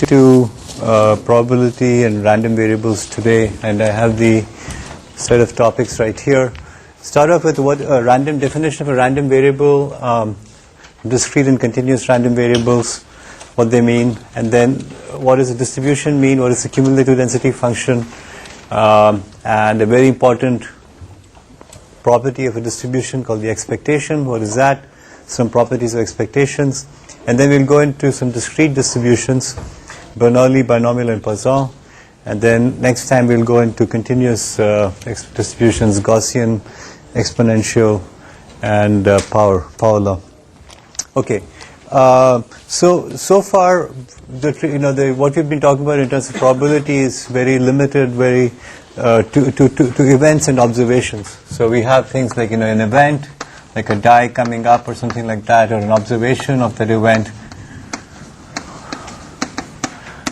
to probability and random variables today, and I have the set of topics right here. Start off with what a random definition of a random variable, discrete and continuous random variables, what they mean, and then what does a distribution mean, what is the cumulative density function, and a very important property of a distribution called the expectation. What is that? Some properties of expectations. And then we'll go into some discrete distributions, Bernoulli, binomial, and Poisson. And then next time we'll go into continuous distributions, Gaussian, exponential, and power law. Okay. So far, what we've been talking about in terms of probability is very limited, very to events and observations. So we have things like an event, like a die coming up or something like that, or an observation of that event.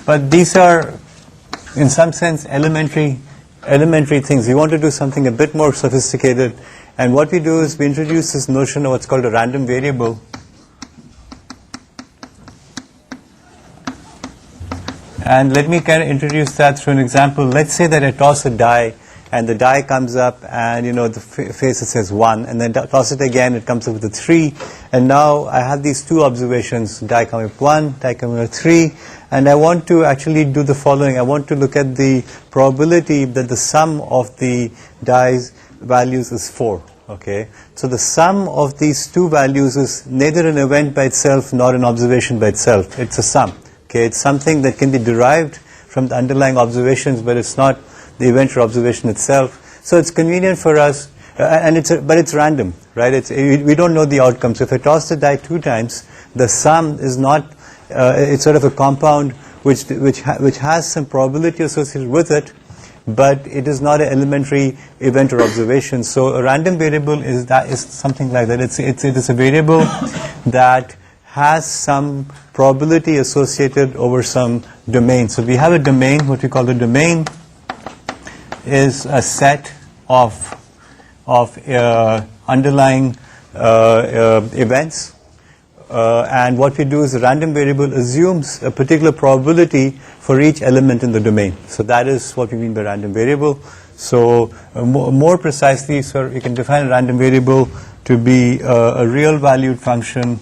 But these are, in some sense, elementary things. We want to do something a bit more sophisticated, and what we do is we introduce this notion of what's called a random variable. And let me kind of introduce that through an example. Let's say that I toss a die, and the die comes up, and the face it says 1, and then toss it again, it comes up with a 3, and now I have these two observations, die coming up 1, die coming up 3, and I want to actually do the following. I want to look at the probability that the sum of the die's values is 4. Okay, so the sum of these two values is neither an event by itself nor an observation by itself. It's a sum. Okay, it's something that can be derived from the underlying observations, but it's not the event or observation itself. So it's convenient for us, but it's random, right? We don't know the outcome. So if I toss the die 2 times, the sum is not. It's sort of a compound which has some probability associated with it, but it is not an elementary event or observation. So a random variable is something like that. It is a variable that has some probability associated over some domain. So we have a domain. What we call the domain is a set of underlying events, and what we do is the random variable assumes a particular probability for each element in the domain. So that is what we mean by random variable. So more precisely, sir, we can define a random variable to be a real valued function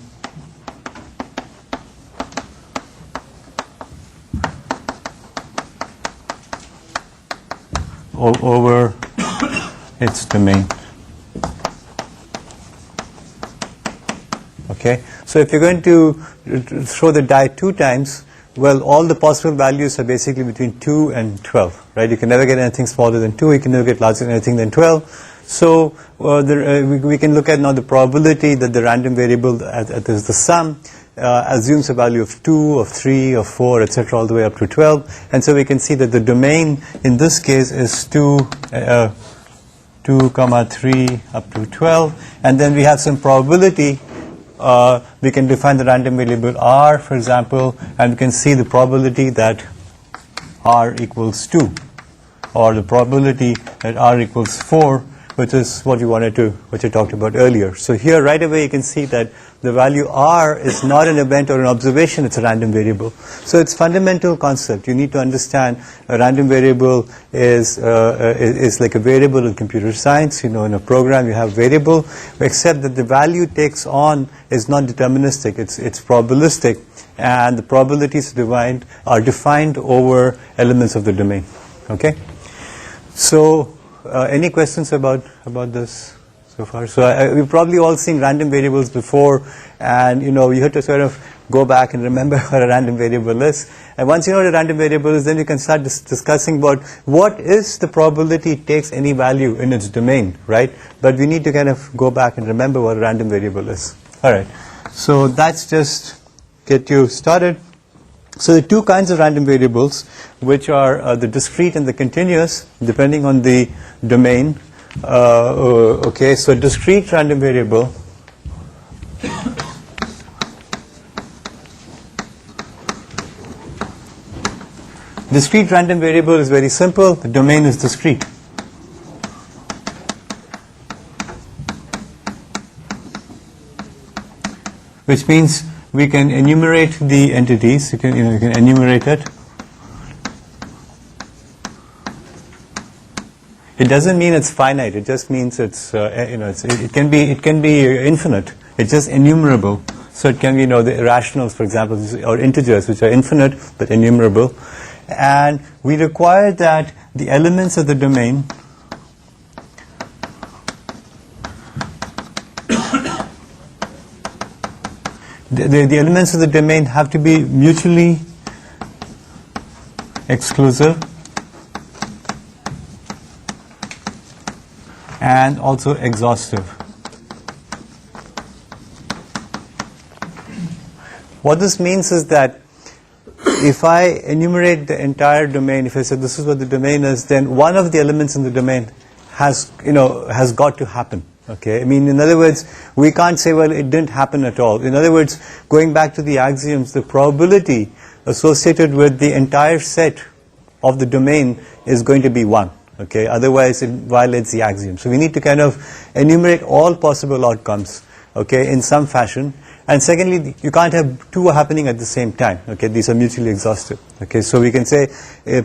over its domain. Okay, so if you're going to throw the die 2 times, well, all the possible values are basically between 2 and 12, right? You can never get anything smaller than 2, you can never get larger than anything than 12. So we can look at now the probability that the random variable, that is the sum, assumes a value of 2, of 3, of 4, etc., all the way up to 12. And so we can see that the domain in this case is 2, 3 up to 12. And then we have some probability. We can define the random variable r, for example, and we can see the probability that r equals 2, or the probability that r equals 4, which is what you talked about earlier. So here right away you can see that the value r is not an event or an observation, it's a random variable. So it's fundamental concept. You need to understand a random variable is like a variable in computer science. In a program you have variable, except that the value it takes on is not deterministic, it's probabilistic, and the probabilities are defined over elements of the domain. Okay? So any questions about this so far? So we've probably all seen random variables before, and you have to sort of go back and remember what a random variable is. And once you know what a random variable is, then you can start discussing about what is the probability it takes any value in its domain, right? But we need to kind of go back and remember what a random variable is. All right. So that's just get you started. So the two kinds of random variables, which are the discrete and the continuous, depending on the domain. Okay, so discrete random variable is very simple. The domain is discrete. Which means we can enumerate the entities. You can enumerate it. It doesn't mean it's finite. It just means it's it can be infinite. It's just enumerable. So it can be the irrationals, for example, or integers, which are infinite but enumerable. And we require that the elements of the domain the elements of the domain have to be mutually exclusive and also exhaustive. What this means is that if I enumerate the entire domain, if I say this is what the domain is, then one of the elements in the domain has got to happen. Okay, I mean, in other words, we can't say, well, it didn't happen at all. In other words, going back to the axioms, the probability associated with the entire set of the domain is going to be 1. Okay, otherwise it violates the axiom. So we need to kind of enumerate all possible outcomes, okay, in some fashion. And secondly, you can't have two happening at the same time. Okay, these are mutually exhaustive. Okay, so we can say a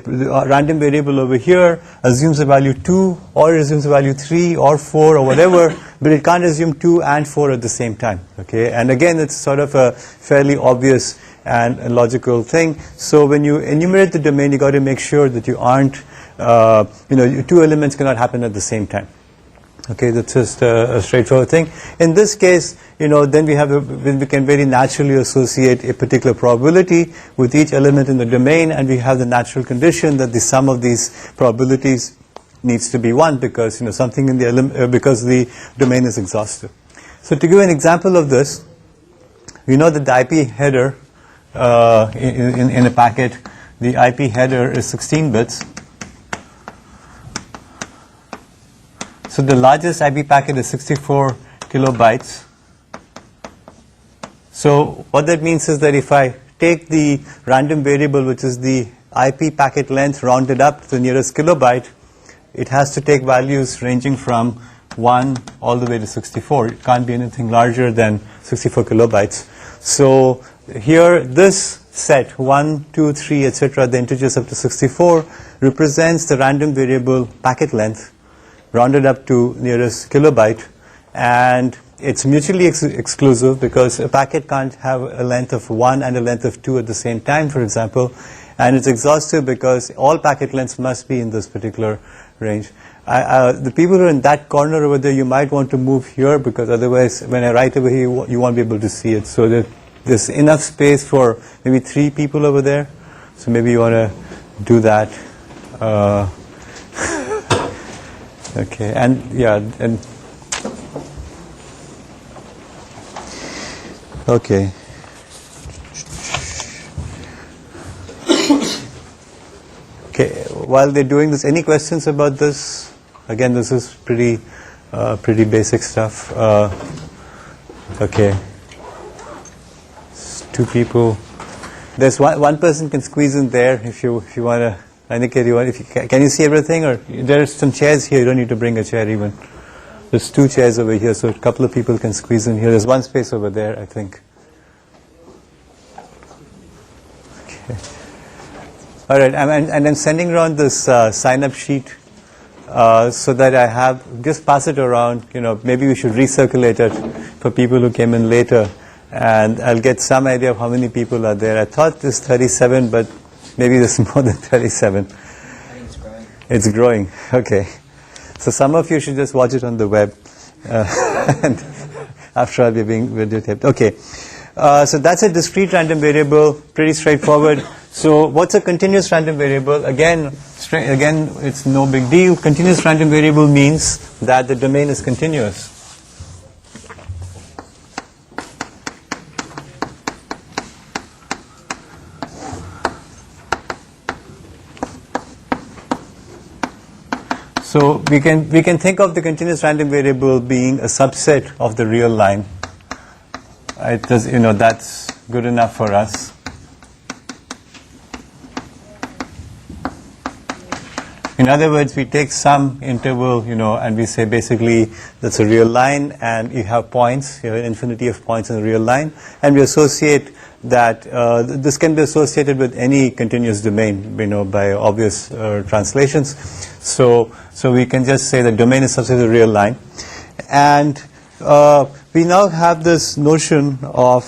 random variable over here assumes a value 2, or it assumes a value 3 or 4 or whatever, but it can't assume 2 and 4 at the same time. Okay, and again, it's sort of a fairly obvious and a logical thing. So when you enumerate the domain, you got to make sure that you aren't, two elements cannot happen at the same time. Okay, that's just a straightforward thing. In this case, then we can very naturally associate a particular probability with each element in the domain, and we have the natural condition that the sum of these probabilities needs to be 1 because something in the because the domain is exhaustive. So to give an example of this, we know that the IP header in a packet, the IP header is 16 bits. So the largest IP packet is 64 kilobytes. So what that means is that if I take the random variable, which is the IP packet length rounded up to the nearest kilobyte, it has to take values ranging from 1 all the way to 64. It can't be anything larger than 64 kilobytes. So here, this set 1, 2, 3, etc., the integers up to 64 represents the random variable packet length rounded up to nearest kilobyte, and it's mutually exclusive because a packet can't have a length of 1 and a length of 2 at the same time, for example, and it's exhaustive because all packet lengths must be in this particular range. The people who are in that corner over there, you might want to move here because otherwise when I write over here you won't be able to see it. So there's enough space for maybe 3 people over there, so maybe you want to do that. Okay, and yeah, and okay. Okay, while they're doing this, any questions about this? Again, this is pretty basic stuff. Okay, it's 2 people. There's one person can squeeze in there if you want to. Can you see everything? Or there's some chairs here. You don't need to bring a chair even. There's 2 chairs over here, so a couple of people can squeeze in here. There's 1 space over there, I think. Okay. All right, and I'm sending around this sign-up sheet so that I have, just pass it around. Maybe we should recirculate it for people who came in later, and I'll get some idea of how many people are there. I thought there's 37, but maybe there's more than 37. I think it's growing. It's growing. Okay. So some of you should just watch it on the web. And after all, we're being videotaped. Okay. So that's a discrete random variable. Pretty straightforward. So what's a continuous random variable? Again, it's no big deal. Continuous random variable means that the domain is continuous. So we can think of the continuous random variable being a subset of the real line. It does, that's good enough for us. In other words, we take some interval, and we say basically that's a real line, and you have points, an infinity of points in a real line, and we associate that this can be associated with any continuous domain, by obvious translations. So we can just say the domain is such as a real line, and we now have this notion of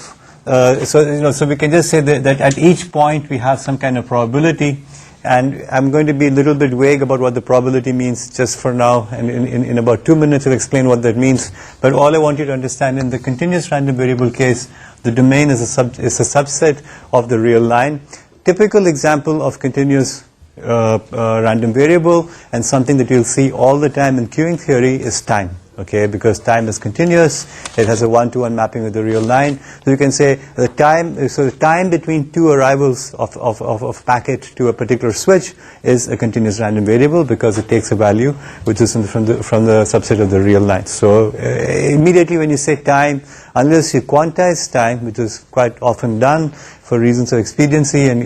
so we can just say that at each point we have some kind of probability. And I'm going to be a little bit vague about what the probability means just for now, and in about 2 minutes I'll explain what that means. But all I want you to understand, in the continuous random variable case, the domain is a subset of the real line. Typical example of continuous random variable, and something that you'll see all the time in queuing theory, is time. Okay, because time is continuous, it has a 1-to-1 mapping with the real line. So you can say the time between two arrivals of packet to a particular switch is a continuous random variable, because it takes a value which is from the subset of the real line. So immediately when you say time, unless you quantize time, which is quite often done for reasons of expediency, and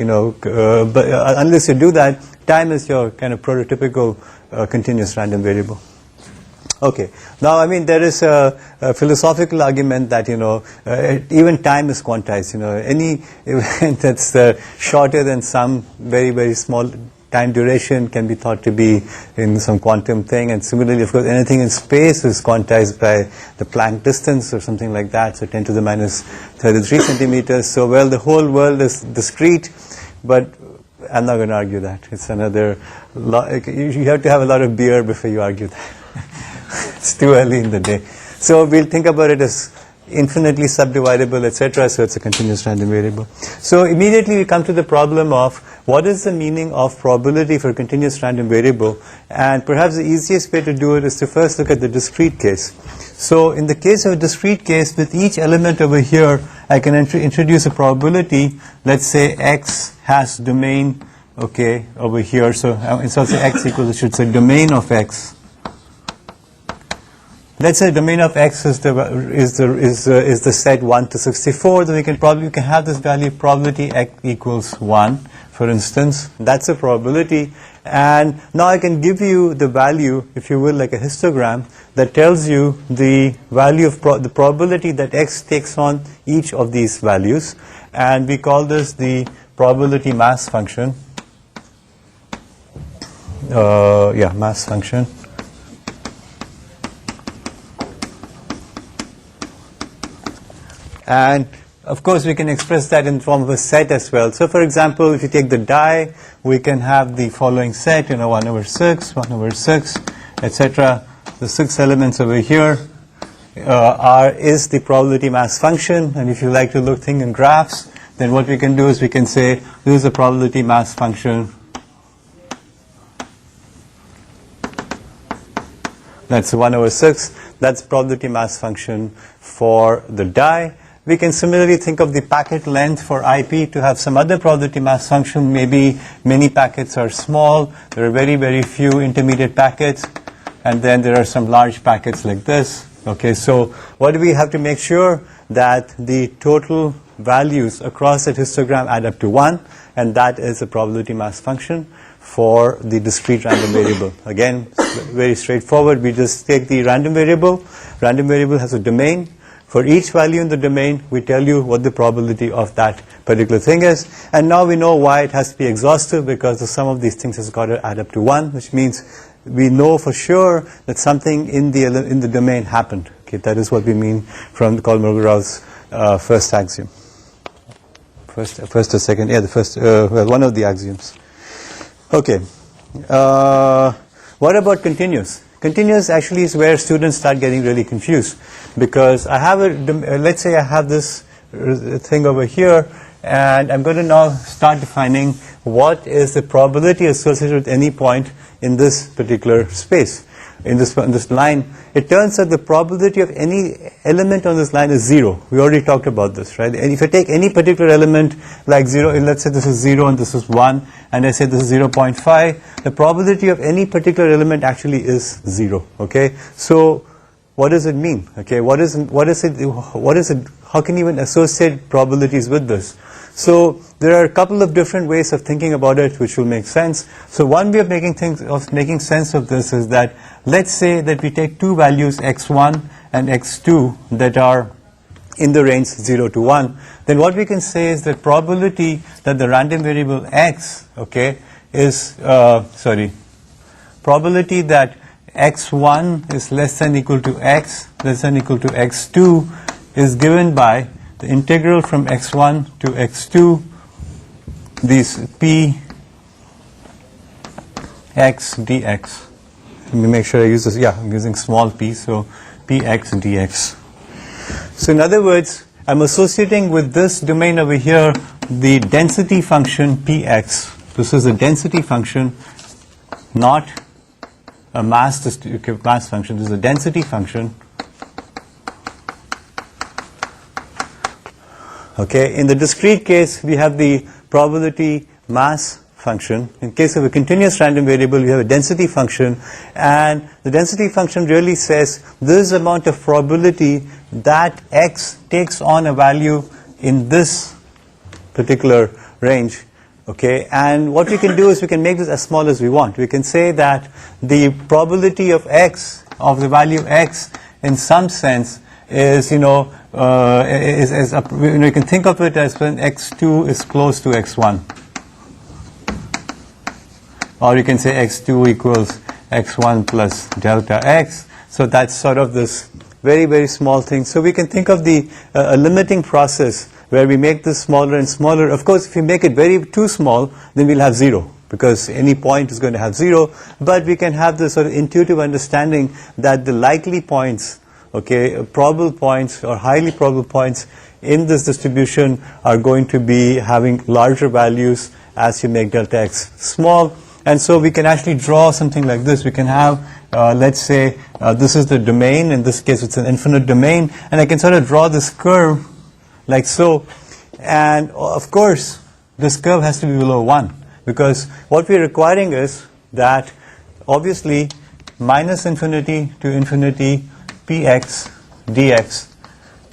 but unless you do that, time is your kind of prototypical continuous random variable. Okay. Now, I mean, there is a philosophical argument that, even time is quantized. Any event that's shorter than some very, very small time duration can be thought to be in some quantum thing. And similarly, of course, anything in space is quantized by the Planck distance or something like that. So 10 to the minus 33 centimeters. So, well, the whole world is discrete, but I'm not going to argue that. It's another, you have to have a lot of beer before you argue that. It's too early in the day. So we'll think about it as infinitely subdividable, etc. So it's a continuous random variable. So immediately we come to the problem of what is the meaning of probability for a continuous random variable. And perhaps the easiest way to do it is to first look at the discrete case. So in the case of a discrete case, with each element over here, I can introduce a probability. Let's say x has domain, okay, over here. So instead of x equals, it should say domain of x. Let's say domain of x is the set 1 to 64. Then we can have this value probability x equals 1, for instance. That's a probability. And now I can give you the value, if you will, like a histogram that tells you the value of the probability that x takes on each of these values. And we call this the probability mass function. Mass function. And of course we can express that in form of a set as well. So for example, if you take the die, we can have the following set, 1 over 6, 1 over 6, etc. The 6 elements over here is the probability mass function. And if you like to think in graphs, then what we can do is we can say this is the probability mass function. That's 1 over 6. That's probability mass function for the die. We can similarly think of the packet length for IP to have some other probability mass function. Maybe many packets are small. There are very, very few intermediate packets. And then there are some large packets like this. Okay, so what do we have to make sure? That the total values across that histogram add up to 1. And that is a probability mass function for the discrete random variable. Again, very straightforward. We just take the random variable. Random variable has a domain. For each value in the domain, we tell you what the probability of that particular thing is. And now we know why it has to be exhaustive, because the sum of these things has got to add up to 1, which means we know for sure that something in the domain happened. Okay, that is what we mean from Kolmogorow's first axiom. First or second? Yeah, the first. One of the axioms. Okay. What about continuous? Continuous actually is where students start getting really confused, because I have let's say I have this thing over here, and I'm going to now start defining what is the probability associated with any point in this particular space, in this line. It turns out the probability of any element on this line is 0. We already talked about this, right? And if I take any particular element like 0, let's say this is 0 and this is 1, and I say this is 0.5, the probability of any particular element actually is 0. Okay, so what does it mean? Okay, what is it? How can you even associate probabilities with this? So there are a couple of different ways of thinking about it which will make sense. So one way of making sense of this is that let's say that we take two values x1 and x2 that are in the range 0 to 1. Then what we can say is that probability that the random variable x, okay, is probability that x1 is less than equal to x less than equal to x2 is given by the integral from x1 to x2, these p x dx. Let me make sure I use this. Yeah, I'm using small p, so px dx. So in other words, I'm associating with this domain over here the density function px. This is a density function, not a mass function. This is a density function. Okay, in the discrete case, we have the probability mass function. In case of a continuous random variable, we have a density function, and the density function really says this amount of probability that x takes on a value in this particular range. Okay, and what we can do is we can make this as small as we want. We can say that the probability of x, of the value x, in some sense is, you can think of it as when x2 is close to x1. Or you can say x2 equals x1 plus delta x. So that's sort of this very, very small thing. So we can think of the a limiting process where we make this smaller and smaller. Of course, if we make it too small, then we'll have 0, because any point is going to have 0. But we can have this sort of intuitive understanding that the likely points, okay, probable points or highly probable points in this distribution are going to be having larger values as you make delta x small. And so we can actually draw something like this. We can have, let's say, this is the domain. In this case, it's an infinite domain. And I can sort of draw this curve like so. And of course, this curve has to be below 1. Because what we're requiring is that, obviously, minus infinity to infinity px dx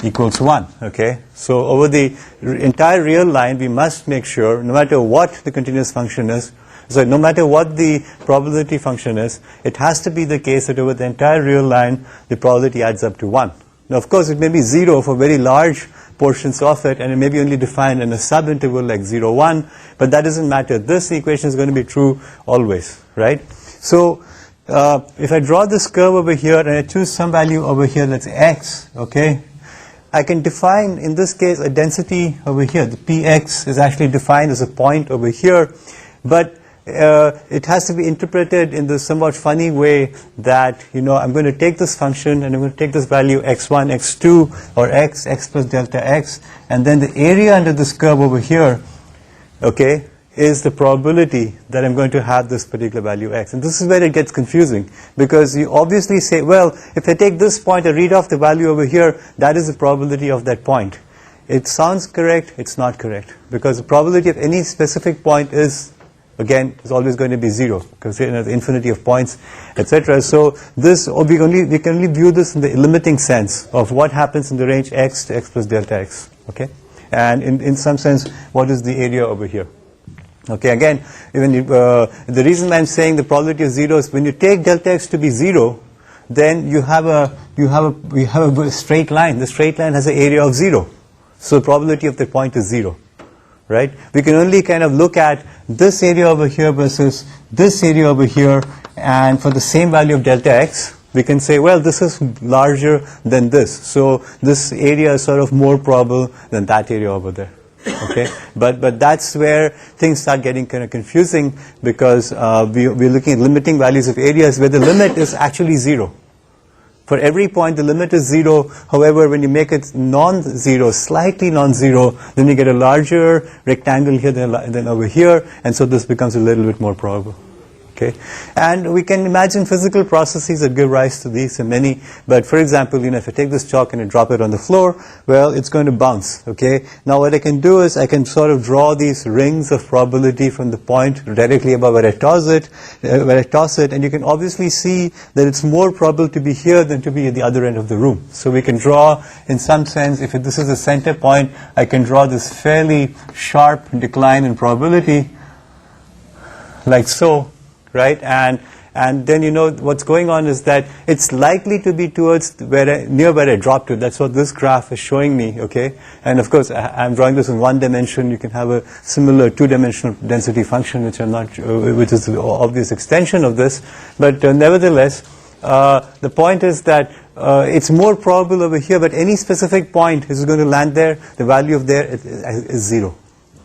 equals 1. Okay? So over the entire real line, we must make sure, no matter what the continuous function is, so no matter what the probability function is, it has to be the case that over the entire real line, the probability adds up to 1. Now, of course, it may be 0 for very large portions of it, and it may be only defined in a subinterval like 0, 1, but that doesn't matter. This equation is going to be true always, right? So if I draw this curve over here and I choose some value over here that's x, okay, I can define, in this case, a density over here. The px is actually defined as a point over here, but it has to be interpreted in this somewhat funny way that, I'm going to take this function and I'm going to take this value x1, x2, or x plus delta x, and then the area under this curve over here, okay, is the probability that I'm going to have this particular value x. And this is where it gets confusing, because you obviously say, well, if I take this point and read off the value over here, that is the probability of that point. It sounds correct, it's not correct, because the probability of any specific point is, again, is always going to be 0, because the infinity of points, etc. So this, we can only view this in the limiting sense of what happens in the range x to x plus delta x. Okay, and in some sense, what is the area over here? Okay, again, even the reason I'm saying the probability of 0 is when you take delta x to be 0, then you have a straight line. The straight line has an area of 0, so the probability of the point is 0. Right? We can only kind of look at this area over here versus this area over here, and for the same value of delta x, we can say, well, this is larger than this, so this area is sort of more probable than that area over there. Okay, but that's where things start getting kind of confusing, because we're looking at limiting values of areas where the limit is actually 0. For every point, the limit is 0. However, when you make it non-zero, slightly non-zero, then you get a larger rectangle here than over here, and so this becomes a little bit more probable. Okay, and we can imagine physical processes that give rise to these and many. But for example, if I take this chalk and I drop it on the floor, well, it's going to bounce. Okay. Now what I can do is I can sort of draw these rings of probability from the point directly above where I toss it, and you can obviously see that it's more probable to be here than to be at the other end of the room. So we can draw, in some sense, if this is the center point, I can draw this fairly sharp decline in probability, like so. Right, and then what's going on is that it's likely to be towards near where I dropped it. That's what this graph is showing me. Okay, and of course I'm drawing this in one dimension. You can have a similar two-dimensional density function, which is the obvious extension of this. But nevertheless, the point is that it's more probable over here. But any specific point is going to land there. The value of there is 0.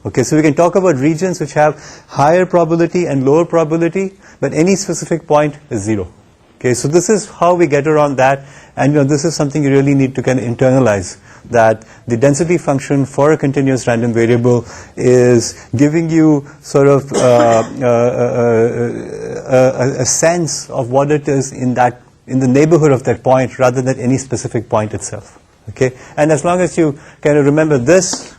Okay, so we can talk about regions which have higher probability and lower probability, but any specific point is 0. Okay, so this is how we get around that, and this is something you really need to kind of internalize, that the density function for a continuous random variable is giving you sort of a sense of what it is in the neighborhood of that point, rather than any specific point itself. Okay, and as long as you kind of remember this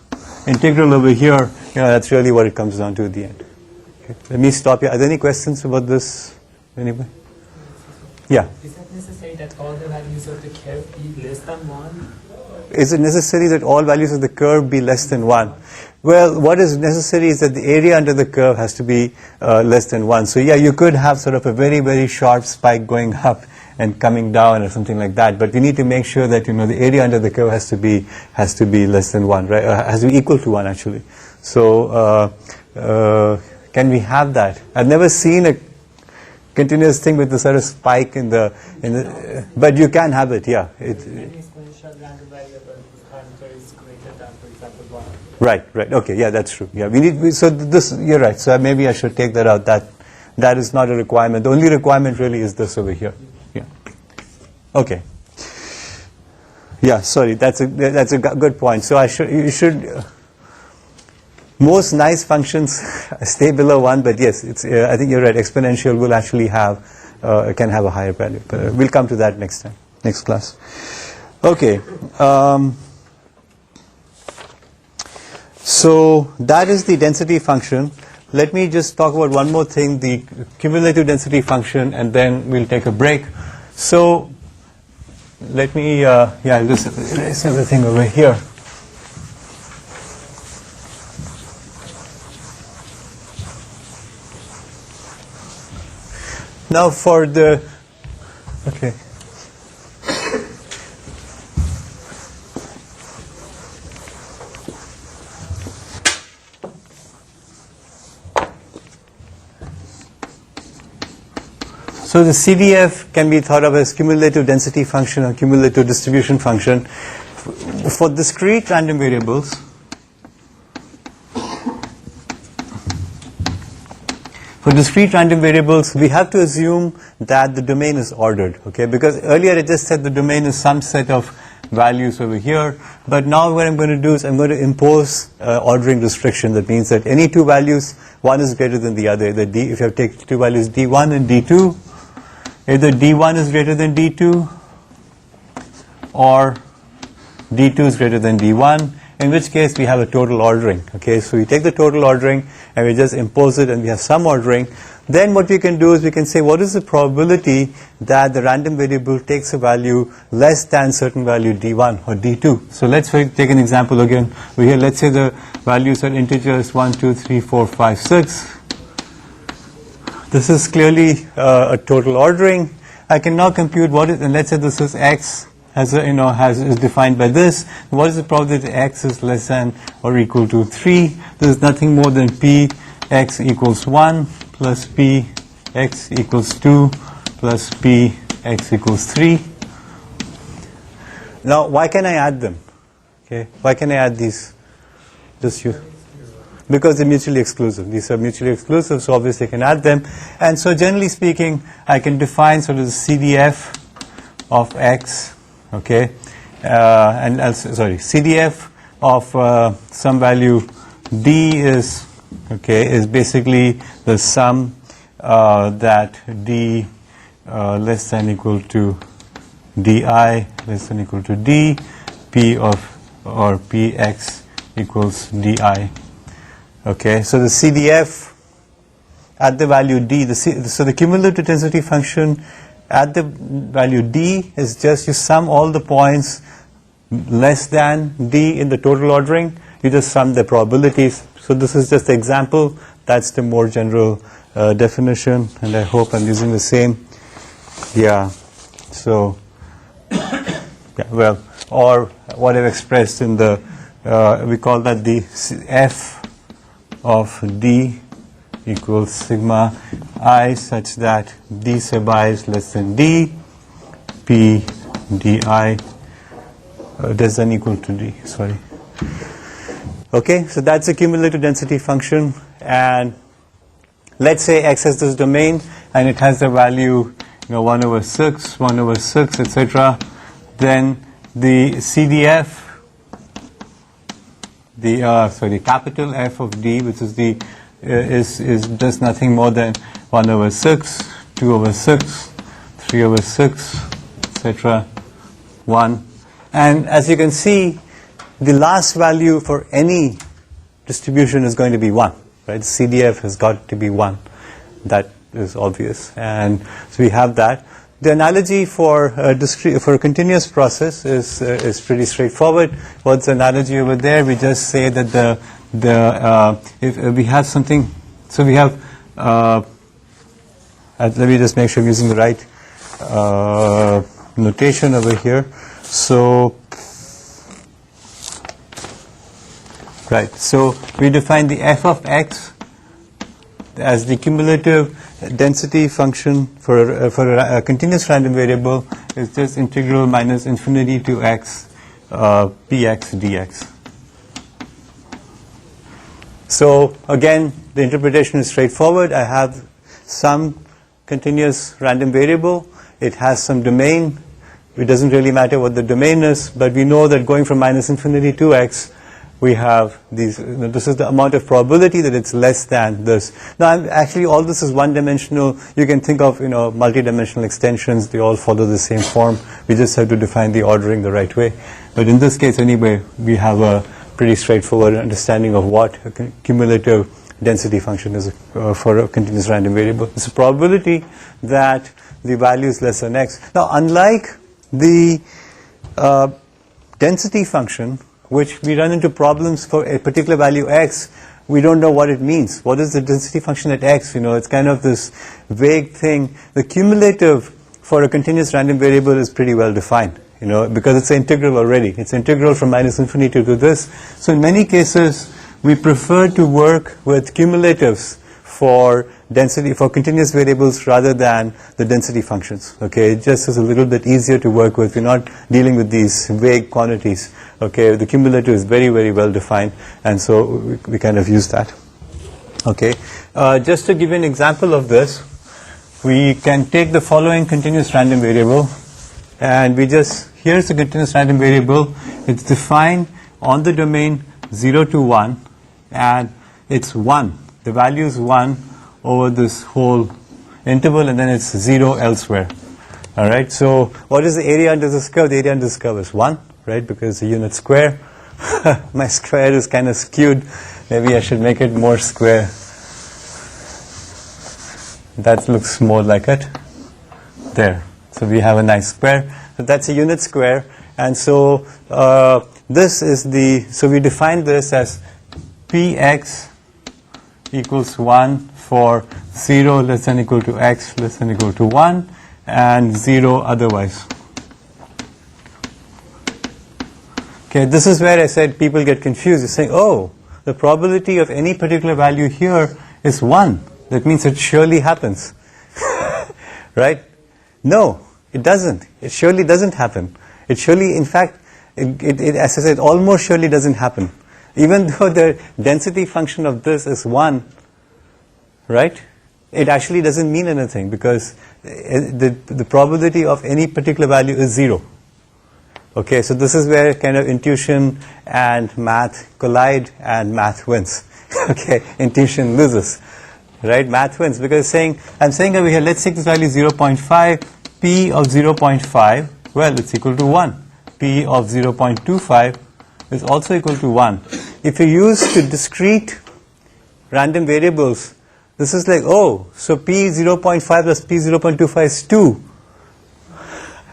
integral over here, that's really what it comes down to at the end. Okay. Let me stop here. Are there any questions about this? Anybody? Yeah. Is it necessary that all the values of the curve be less than 1? Is it necessary that all values of the curve be less than 1? Well, what is necessary is that the area under the curve has to be less than 1. So yeah, you could have sort of a very, very sharp spike going up and coming down or something like that, but we need to make sure that the area under the curve has to be less than 1, right? Has to be equal to 1 actually. So can we have that? I've never seen a continuous thing with the sort of spike in the but you can have it, yeah. Any exponential random variable whose parameter is greater than, for example, 1. Right. Okay, yeah, that's true. Yeah, so this, you're right. So maybe I should take that out. That is not a requirement. The only requirement really is this over here. Yeah. Okay. Yeah, sorry. That's a good point. So you should. Most nice functions stay below 1, but yes, I think you're right. Exponential will actually can have a higher value. But we'll come to that next time, next class. Okay. So that is the density function. Let me just talk about one more thing, the cumulative density function, and then we'll take a break. So let me, I'll just erase everything over here. Now for the, okay. So the CDF can be thought of as cumulative density function or cumulative distribution function. For discrete random variables, we have to assume that the domain is ordered, okay? Because earlier I just said the domain is some set of values over here, but now what I'm going to do is I'm going to impose ordering restriction. That means that any two values, one is greater than the other. If you take two values D1 and D2, either D1 is greater than D2 or D2 is greater than D1, in which case we have a total ordering. Okay, so we take the total ordering and we just impose it and we have some ordering. Then what we can do is we can say what is the probability that the random variable takes a value less than certain value D1 or D2. So let's take an example again. Over here, let's say the values are integers 1, 2, 3, 4, 5, 6. This is clearly a total ordering. I can now compute what is, and let's say this is x is defined by this. What is the probability that x is less than or equal to 3? This is nothing more than p x equals 1 plus p x equals 2 plus p x equals 3. Now, why can I add them? Okay, why can I add these? Because they're mutually exclusive. These are mutually exclusive, so obviously I can add them. And so generally speaking, I can define sort of the CDF of x, okay, CDF of some value d is basically the sum that d less than equal to di less than equal to d, p of or px equals di. Okay, so the CDF at the value d, so the cumulative density function at the value d is just you sum all the points less than d in the total ordering, you just sum the probabilities. So this is just the example, that's the more general definition, and I hope I'm using the same. Yeah, so yeah, well, or what I've expressed in the we call that the f of d equals sigma I such that d sub I is less than d, p di less than equal to d, sorry. Okay, so that's a cumulative density function, and let's say x has this domain and it has the value 1 over 6, 1 over 6, etc. Then the CDF, the capital F of d, which is the is just nothing more than 1 over 6, 2 over 6, 3 over 6, etc. 1. And as you can see, the last value for any distribution is going to be 1. Right? CDF has got to be 1. That is obvious. And so we have that. The analogy for a continuous process is pretty straightforward. What's the analogy over there? We just say that if we have something, so we have let me just make sure I'm using the right notation over here. So right, so we define the f of x as the cumulative density function for a continuous random variable is just integral minus infinity to x px dx. So again, the interpretation is straightforward. I have some continuous random variable. It has some domain. It doesn't really matter what the domain is, but we know that going from minus infinity to x, we have these, this is the amount of probability that it's less than this. Now, actually, all this is one-dimensional. You can think of, multi-dimensional extensions. They all follow the same form. We just have to define the ordering the right way. But in this case, anyway, we have a pretty straightforward understanding of what a cumulative density function is for a continuous random variable. It's a probability that the value is less than x. Now, unlike the density function, which we run into problems for a particular value x, we don't know what it means. What is the density function at x? It's kind of this vague thing. The cumulative for a continuous random variable is pretty well defined, because it's an integral already. It's integral from minus infinity to this. So in many cases, we prefer to work with cumulatives for density, for continuous variables rather than the density functions. Okay, it just is a little bit easier to work with. We're not dealing with these vague quantities. Okay, the cumulative is very, very well defined, and so we kind of use that. Okay, just to give you an example of this, we can take the following continuous random variable, and here's the continuous random variable. It's defined on the domain 0 to 1, and it's 1. The value is 1 over this whole interval, and then it's 0 elsewhere. All right, so what is the area under this curve? The area under this curve is 1, right, because it's a unit square. My square is kind of skewed. Maybe I should make it more square. That looks more like it. There. So we have a nice square. So that's a unit square. And so this is so we define this as px equals 1 for 0 less than equal to x less than equal to 1 and 0 otherwise. Okay, this is where I said people get confused. They're saying, oh, the probability of any particular value here is 1. That means it surely happens. Right? No, it doesn't. It surely doesn't happen. It surely, in fact, as I said, almost surely doesn't happen. Even though the density function of this is 1, right? It actually doesn't mean anything because the probability of any particular value is 0. Okay, so this is where kind of intuition and math collide and math wins. Okay, intuition loses. right? Math wins, because I'm saying over here, let's take this value 0.5, p of 0.5, well, it's equal to 1. P of 0.25 is also equal to 1. If you use the discrete random variables, this is like, oh, so p 0.5 plus p 0.25 is 2.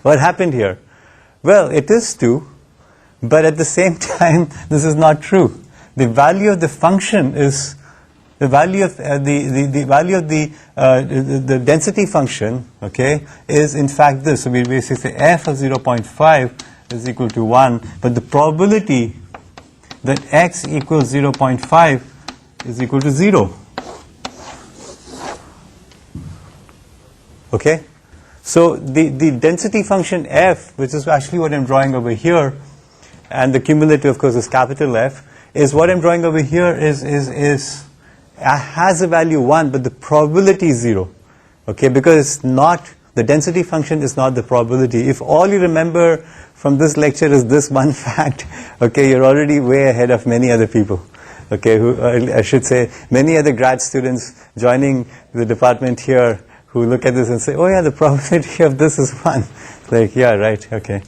What happened here? Well, it is 2, but at the same time, this is not true. The value of the function is the value of the value of the density function, okay, is in fact this. So we basically say f of 0.5 is equal to 1, but the probability that x equals 0.5 is equal to 0. Okay? So the density function f, which is actually what I'm drawing over here, and the cumulative, of course, is capital F, is what I'm drawing over here has a value 1, but the probability is 0. Okay? Because it's not, the density function is not the probability. If all you remember from this lecture is this one fact, okay, you're already way ahead of many other people. Okay, who, I should say, many other grad students joining the department here who look at this and say, oh yeah, the probability of this is 1. Like, yeah, right, okay.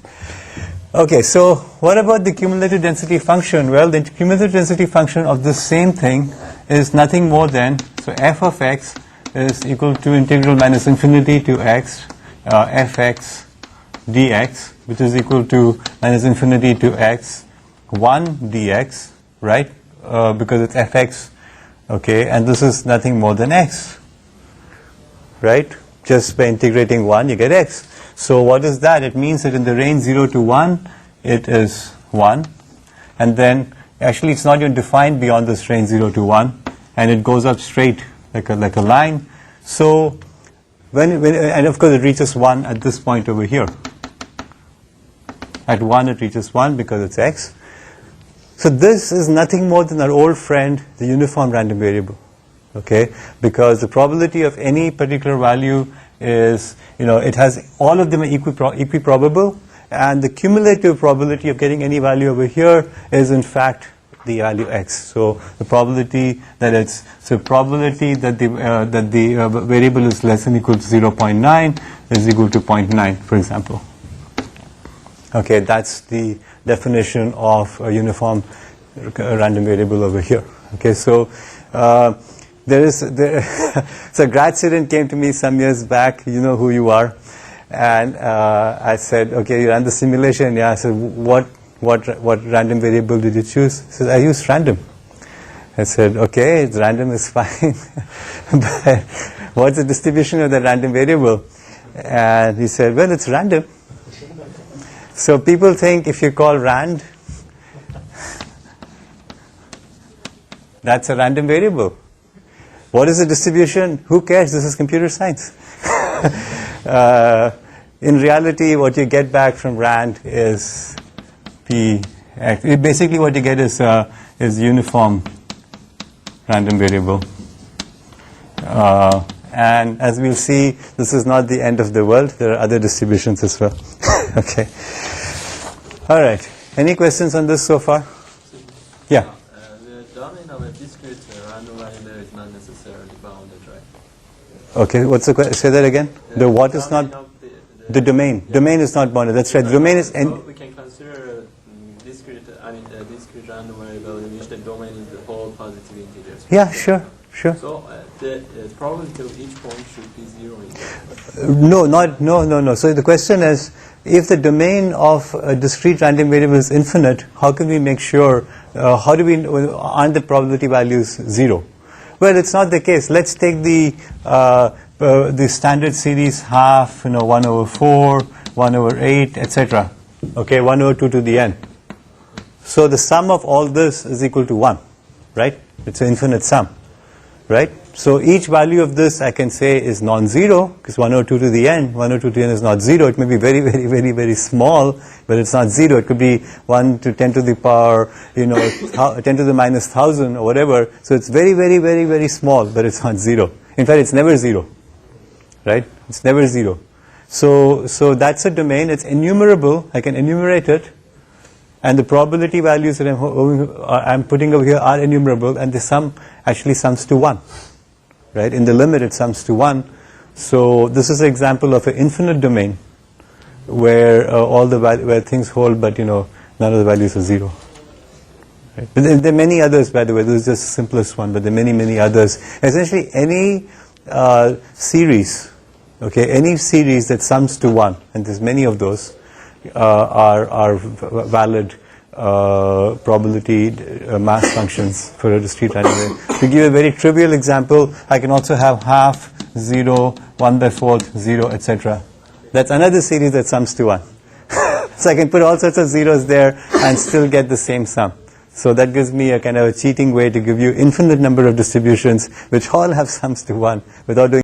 Okay, so what about the cumulative density function? Well, the cumulative density function of the same thing is nothing more than, so f of x is equal to integral minus infinity to x, fx dx, which is equal to minus infinity to x, 1 dx, right? Because it's fx, okay, and this is nothing more than x, right? Just by integrating 1, you get x. So what is that? It means that in the range 0 to 1, it is 1. And then, actually, it's not even defined beyond this range 0 to 1. And it goes up straight, like a line. So, and of course, it reaches 1 at this point over here. At 1, it reaches 1 because it's x. So this is nothing more than our old friend, the uniform random variable. Okay? Because the probability of any particular value is, it has, all of them are equiprobable, and the cumulative probability of getting any value over here is in fact the value x. So the probability that the variable is less than or equal to 0.9 is equal to 0.9, for example. Okay, that's the definition of a uniform random variable over here. Okay, so so a grad student came to me some years back, you know who you are, and I said, okay, you ran the simulation. Yeah, I said, what random variable did you choose? He said, I used random. I said, okay, it's random is fine, but what's the distribution of the random variable? And he said, well, it's random. So people think if you call rand, that's a random variable. What is the distribution? Who cares? This is computer science. In reality, what you get back from rand is p. Basically, what you get is uniform random variable. And as we'll see, this is not the end of the world. There are other distributions as well. Okay. All right. Any questions on this so far? Yeah. The domain of a discrete random variable is not necessarily bounded, right? Okay. What's the question? Say that again. The what is not? The domain. Domain is not bounded. That's right. The domain is. So we can consider discrete random variable in which the domain is the whole positive integers. Yeah. Sure. Sure. So the probability of each point should be 0. No. So the question is, if the domain of a discrete random variable is infinite, how can we make sure, aren't the probability values 0? Well, it's not the case. Let's take the standard series half, 1 over 4, 1 over 8, etc. Okay, 1 over 2 to the n. So the sum of all this is equal to 1, right? It's an infinite sum, right? So each value of this I can say is non-zero, because 1 over 2 to the n, 1 over 2 to the n is not 0. It may be very, very, very, very small, but it's not 0. It could be 1 to 10 to the power, 10 to the minus 1,000 or whatever. So it's very, very, very, very small, but it's not 0. In fact, it's never 0, right? It's never 0. So that's a domain. It's enumerable. I can enumerate it. And the probability values that I'm putting over here are enumerable, and the sum actually sums to 1. right? In the limit it sums to 1. So this is an example of an infinite domain where where things hold, but none of the values are 0. Right? But there are many others, by the way. This is just the simplest one, but there are many others. Essentially, any series, okay, any series that sums to 1, and there's many of those, are valid probability mass functions for a discrete random variable. To give a very trivial example, I can also have half, 0, 1/4, 0, etc. That's another series that sums to 1. So I can put all sorts of zeros there and still get the same sum. So that gives me a kind of a cheating way to give you infinite number of distributions which all have sums to 1 without doing